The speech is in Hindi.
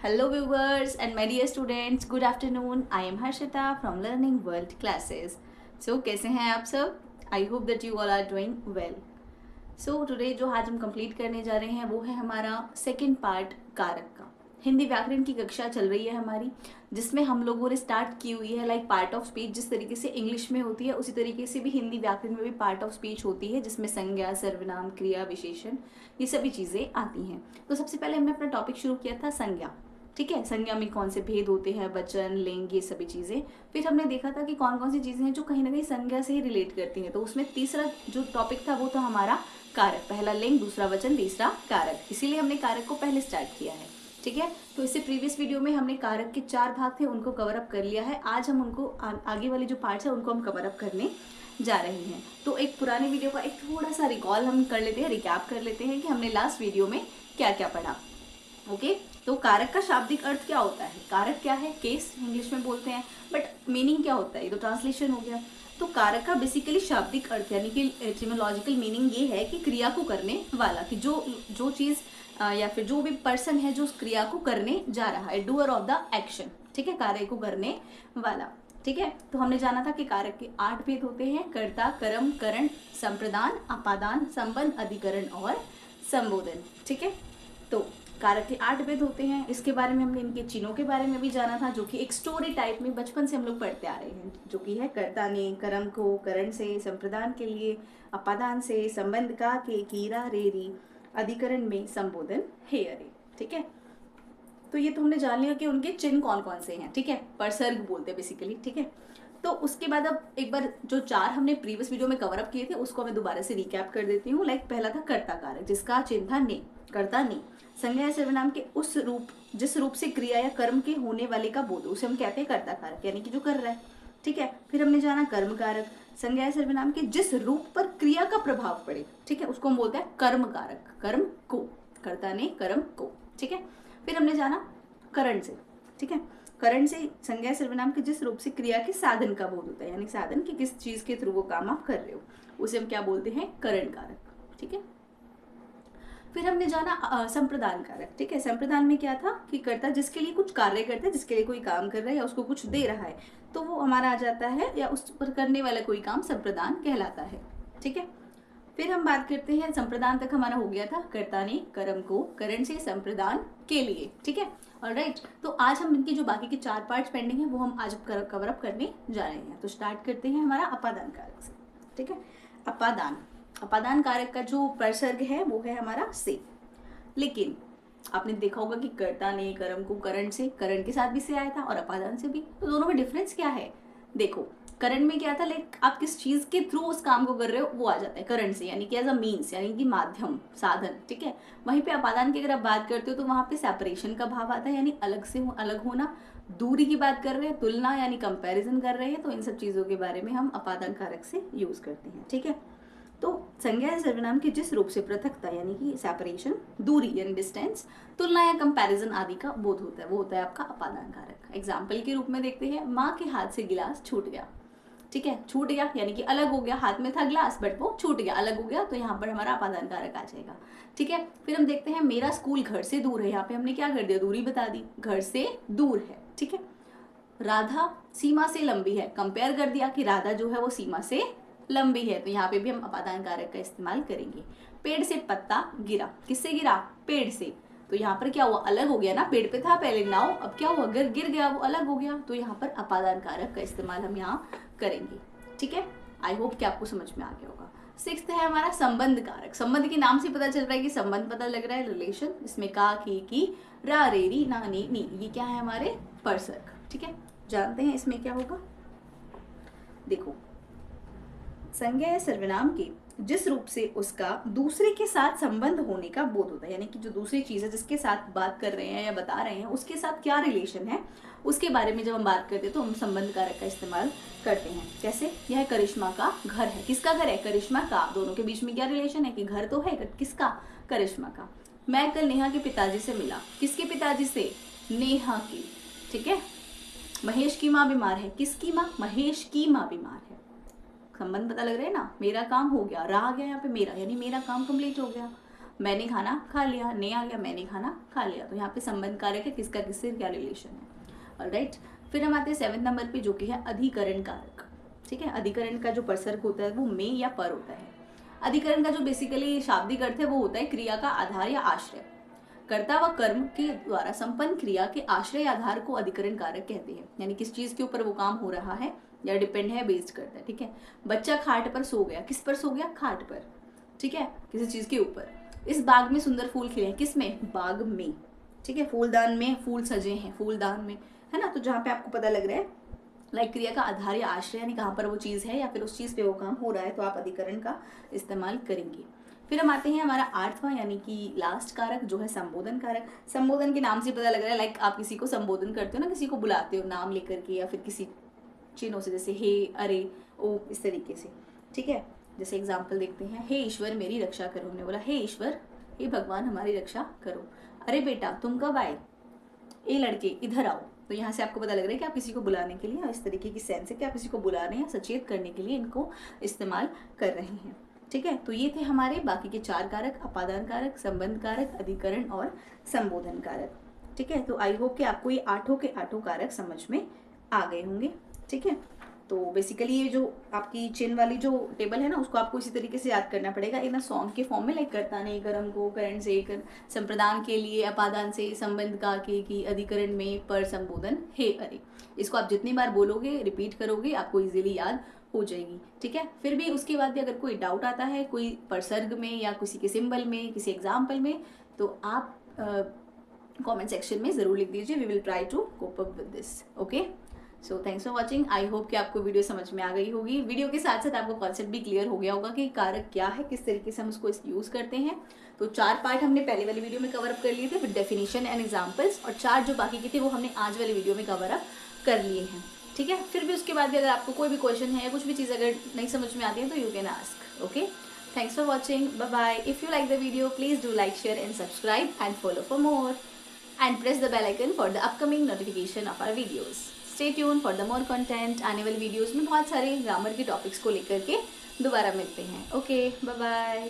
Hello viewers and my dear students, good afternoon. I am Harshita from Learning World Classes. So कैसे हैं आप सब? I hope that you all are doing well. So today जो आज हम कंप्लीट करने जा रहे हैं वो है हमारा सेकेंड पार्ट कारक का। हिंदी व्याकरण की कक्षा चल रही है हमारी, जिसमें हम लोगों ने स्टार्ट की हुई है लाइक पार्ट ऑफ स्पीच। जिस तरीके से इंग्लिश में होती है उसी तरीके से भी हिंदी व्याकरण में भी पार्ट ऑफ स्पीच होती है, जिसमें संज्ञा, सर्वनाम, क्रिया, विशेषण, ये सभी चीज़ें आती हैं। तो सबसे पहले हमने अपना टॉपिक शुरू किया था संज्ञा। ठीक है, संज्ञा में कौन से भेद होते हैं, वचन, लिंग, ये सभी चीज़ें। फिर हमने देखा था कि कौन कौन सी चीज़ें हैं जो कहीं ना कहीं संज्ञा से ही रिलेट करती हैं। तो उसमें तीसरा जो टॉपिक था वो था हमारा कारक। पहला लिंग, दूसरा वचन, तीसरा कारक। इसीलिए हमने कारक को पहले स्टार्ट किया है। ठीक है, तो इससे प्रीवियस वीडियो में हमने कारक के 4 भाग थे, उनको कवर अप कर लिया है। आज हम उनको आगे वाले जो पार्ट्स है उनको हम कवर अप करने जा रहे हैं। तो एक पुराने वीडियो का एक थोड़ा सा रिकॉल हम कर लेते हैं, रिकैप कर लेते हैं कि हमने लास्ट वीडियो में क्या क्या पढ़ा। ओके, तो कारक का शाब्दिक अर्थ क्या होता है? कारक क्या है? केस इंग्लिश में बोलते हैं, बट मीनिंग क्या होता है? ये तो ट्रांसलेशन हो गया। तो कारक का बेसिकली शाब्दिक अर्थ यानी कि एटिमोलॉजिकल मीनिंग ये है कि क्रिया को करने वाला, कि जो चीज़ या फिर जो भी पर्सन है जो उस क्रिया को करने जा रहा है, डूअर ऑफ द एक्शन। ठीक है, कार्य को करने वाला। ठीक है, तो हमने जाना था कि कारक के 8 भेद होते हैं: कर्ता, कर्म, करण, संप्रदान, अपादान, संबंध, अधिकरण और संबोधन। ठीक है, तो कारक के 8 भेद होते हैं। इसके बारे में हमने इनके चिन्हों के बारे में भी जाना था, जो कि एक स्टोरी टाइप में बचपन से हम लोग पढ़ते आ रहे हैं, जो कि है कर्ता ने कर्म को, करण से, संप्रदान के लिए, अपादान से, संबंध का के, कीरा रे री, अधिकरण में संबोधन हे अरे। ठीक है, तो ये तो हमने जान लिया कि उनके चिन्ह कौन कौन से हैं। ठीक है, परसर्ग बोलते हैं बेसिकली। ठीक है, तो उसके बाद अब एक बार जो 4 हमने प्रीवियस वीडियो में कवर अप किए थे उसको मैं दोबारा से रिकैप कर देती हूँ। लाइक पहला था कर्ता कारक, जिसका चिन्ह था ने, कर्ता ने। संज्ञा या सर्वनाम के उस रूप, जिस रूप से क्रिया या कर्म के होने वाले का बोध, उसे हम कहते हैं कर्ता कारक, यानी कि जो कर रहा है। ठीक है, फिर हमने जाना कर्म कारक, संज्ञा या सर्वनाम के जिस रूप पर क्रिया का प्रभाव पड़े। ठीक है, उसको हम बोलते हैं कर्म कारक, कर्म को, कर्ता ने कर्म को। ठीक है, फिर हमने जाना करण से। ठीक है, करण से संज्ञा सर्वनाम के जिस रूप से क्रिया के साधन का बोध होता है, यानी साधन की किस चीज के थ्रू वो काम आप कर रहे हो, उसे हम क्या बोलते हैं? करण कारक। ठीक है, फिर हमने जाना संप्रदान कारक। ठीक है, संप्रदान में क्या था कि कर्ता जिसके लिए कुछ कार्य करता है, जिसके लिए कोई काम कर रहा है या उसको कुछ दे रहा है, तो वो हमारा आ जाता है, या उस पर करने वाला कोई काम संप्रदान कहलाता है। ठीक है, फिर हम बात करते हैं, संप्रदान तक हमारा हो गया था कर्ता ने कर्म को, करण से, संप्रदान के लिए। ठीक है, ऑलराइट। तो आज हम इनके जो बाकी के 4 पार्ट्स पेंडिंग है वो हम आज कवर अप करने जा रहे हैं। तो स्टार्ट करते हैं हमारा अपादान कारक से। ठीक है, अपादान, अपादान कारक का जो प्रसर्ग है वो है हमारा से। लेकिन आपने देखा होगा कि कर्ता ने कर्म को करण से, करण के साथ भी से आया था और अपादान से भी। तो दोनों में डिफरेंस क्या है? देखो, करण में क्या था, लाइक आप किस चीज के थ्रू उस काम को कर रहे हो वो आ जाता है करण से, यानी कि एज अ मीन्स, यानी कि माध्यम, साधन। ठीक है, वहीं पे अपादान की अगर आप बात करते हो तो वहां पे सेपरेशन का भाव आता है, यानी अलग से अलग होना, दूरी की बात कर रहे हैं, तुलना यानी कंपैरिजन कर रहे हैं। तो इन सब चीजों के बारे में हम अपादान कारक से यूज करते हैं। ठीक है, तो संज्ञा या सर्वनाम के जिस रूप से पृथकता यानी कि सेपरेशन, दूरी यानी डिस्टेंस, तुलना या कंपैरिजन आदि का बोध होता है, वो होता है आपका अपादान कारक। एग्जाम्पल के रूप में देखते हैं, माँ के हाथ से गिलास छूट गया। ठीक है, छूट गया यानी कि अलग हो गया, हाथ में था ग्लास बट वो छूट गया, अलग हो गया, तो यहाँ पर हमारा अपादान कारक आ जाएगा। ठीक है, फिर हम देखते हैं, मेरा स्कूल घर से दूर है। यहाँ पे हमने क्या कर दिया? दूरी बता दी, घर से दूर है। ठीक है, राधा सीमा से लंबी है, कंपेयर कर दिया कि राधा जो है वो सीमा से लंबी है, तो यहाँ पे भी हम अपादान कारक का इस्तेमाल करेंगे। पेड़ से पत्ता गिरा, किससे गिरा? पेड़ से। तो यहाँ पर क्या हुआ? अलग हो गया ना, पेड़ पे था पहले नाव, अब क्या हुआ? गिर गया, वो अलग हो गया, तो यहाँ पर अपादान कारक का इस्तेमाल हम यहाँ करेंगे। ठीक है, आई होप कि आपको समझ में आ गया होगा। 6th है हमारा संबंध कारक। संबंध के नाम से पता चल रहा है कि संबंध पता लग रहा है, रिलेशन। इसमें का, की, रा, रे, री, ना, नी, नी, ये क्या है? हमारे परसर्ग। ठीक है, जानते हैं इसमें क्या होगा। देखो, संज्ञा या सर्वनाम के जिस रूप से उसका दूसरे के साथ संबंध होने का बोध होता है, यानी कि जो दूसरी चीज है जिसके साथ बात कर रहे हैं या बता रहे हैं उसके साथ क्या रिलेशन है, उसके बारे में जब हम बात करते हैं तो हम संबंध कारक का इस्तेमाल करते हैं। कैसे? यह करिश्मा का घर है। किसका घर है? करिश्मा का। दोनों के बीच में क्या रिलेशन है? कि घर तो है, किसका? करिश्मा का। मैं कल नेहा के पिताजी से मिला। किसके पिताजी से? नेहा की। ठीक है, महेश की माँ बीमार है। किसकी माँ? महेश की माँ बीमार है। संबंध पता लग रहा है ना। मेरा काम हो गया, रहा गया यहाँ पे मेरा, यानी मेरा काम कंप्लीट हो गया। मैंने खाना खा लिया, ने आ गया मैंने खाना खा लिया, तो यहाँ पे संबंध कारक है, किसका किससे क्या रिलेशन है। ऑलराइट, फिर हम आते हैं 7 नंबर पे जो कि है अधिकरण कारक। ठीक है, अधिकरण का जो परसर्ग होता है वो में या पर होता है। अधिकरण का जो बेसिकली शाब्दिक अर्थ है वो होता है क्रिया का आधार या आश्रय। कर्ता व कर्म के द्वारा संपन्न क्रिया के आश्रय आधार को अधिकरण कारक कहते हैं, यानी किस चीज के ऊपर वो काम हो रहा है या डिपेंड है, बेस्ड करता है। ठीक है, बच्चा खाट पर सो गया, किस पर सो गया, खाट पर। ठीक है, किसी चीज के ऊपर। इस बाग में सुंदर फूल खिले हैं, किस में, बाग में। ठीक है, फूलदान में फूल सजे हैं, फूलदान में, है ना। तो जहाँ पे आपको पता लग रहा है लाइक क्रिया का आधार या आश्रय, यानी कहाँ पर वो चीज है या फिर उस चीज पे वो काम हो रहा है, तो आप अधिकरण का इस्तेमाल करेंगे। फिर हम आते हैं हमारा 8वां यानी कि लास्ट कारक जो है संबोधन कारक। संबोधन के नाम से पता लग रहा है लाइक आप किसी को संबोधन करते हो ना, किसी को बुलाते हो नाम लेकर के या फिर किसी चिन्हों से, जैसे हे, अरे, ओ, इस तरीके से। ठीक है, जैसे एग्जाम्पल देखते हैं, हे ईश्वर मेरी रक्षा करो, हमने बोला हे ईश्वर, हे भगवान हमारी रक्षा करो। अरे बेटा तुम कब आए, ए लड़के इधर आओ। तो यहाँ से आपको पता लग रहा है कि आप किसी को बुलाने के लिए, इस तरीके की सेंस है कि आप किसी को बुलाने या सचेत करने के लिए इनको इस्तेमाल कर रहे हैं। ठीक है, तो ये थे हमारे बाकी के 4 कारक, अपादान कारक, संबंध कारक, अधिकरण और संबोधन कारक। ठीक है, तो आई होप कि आपको ये 8 के 8 कारक समझ में आ गए होंगे। ठीक है, तो बेसिकली ये जो आपकी चिन्ह वाली जो टेबल है ना, उसको आपको इसी तरीके से याद करना पड़ेगा एक ना सॉन्ग के फॉर्म में, लाइक कर्ता ने कर्म को, करण से संप्रदान के लिए, अपादान से, संबंध का के की, अधिकरण में, पर, संबोधन, हे, अरे। इसको आप जितनी बार बोलोगे, रिपीट करोगे, आपको इजीली याद हो जाएगी। ठीक है, फिर भी उसके बाद भी अगर कोई डाउट आता है कोई परसर्ग में या किसी के सिंबल में, किसी एग्जाम्पल में, तो आप कमेंट सेक्शन में ज़रूर लिख दीजिए। We will try to cope up with this. Okay, so thanks for watching. I hope कि आपको वीडियो समझ में आ गई होगी। वीडियो के साथ साथ आपको कॉन्सेप्ट भी क्लियर हो गया होगा कि कारक क्या है, किस तरीके से हम उसको यूज़ करते हैं। तो 4 पार्ट हमने पहले वाली वीडियो में कवर अप कर लिए थे विद डेफिनेशन एंड एग्जाम्पल्स, और 4 जो बाकी के थे वो हमने आज वाली वीडियो में कवर अप कर लिए हैं। ठीक है, फिर भी उसके बाद भी अगर आपको कोई भी क्वेश्चन है या कुछ भी चीज़ अगर नहीं समझ में आती है तो you can ask. Okay, thanks for watching, bye bye. If you like the video please do like, share and subscribe and follow for more and press the bell icon for the upcoming notification of our videos. Stay tune for the more content. आने वाली वीडियोज़ में बहुत सारे ग्रामर के टॉपिक्स को लेकर के दोबारा मिलते हैं। Okay, bye bye.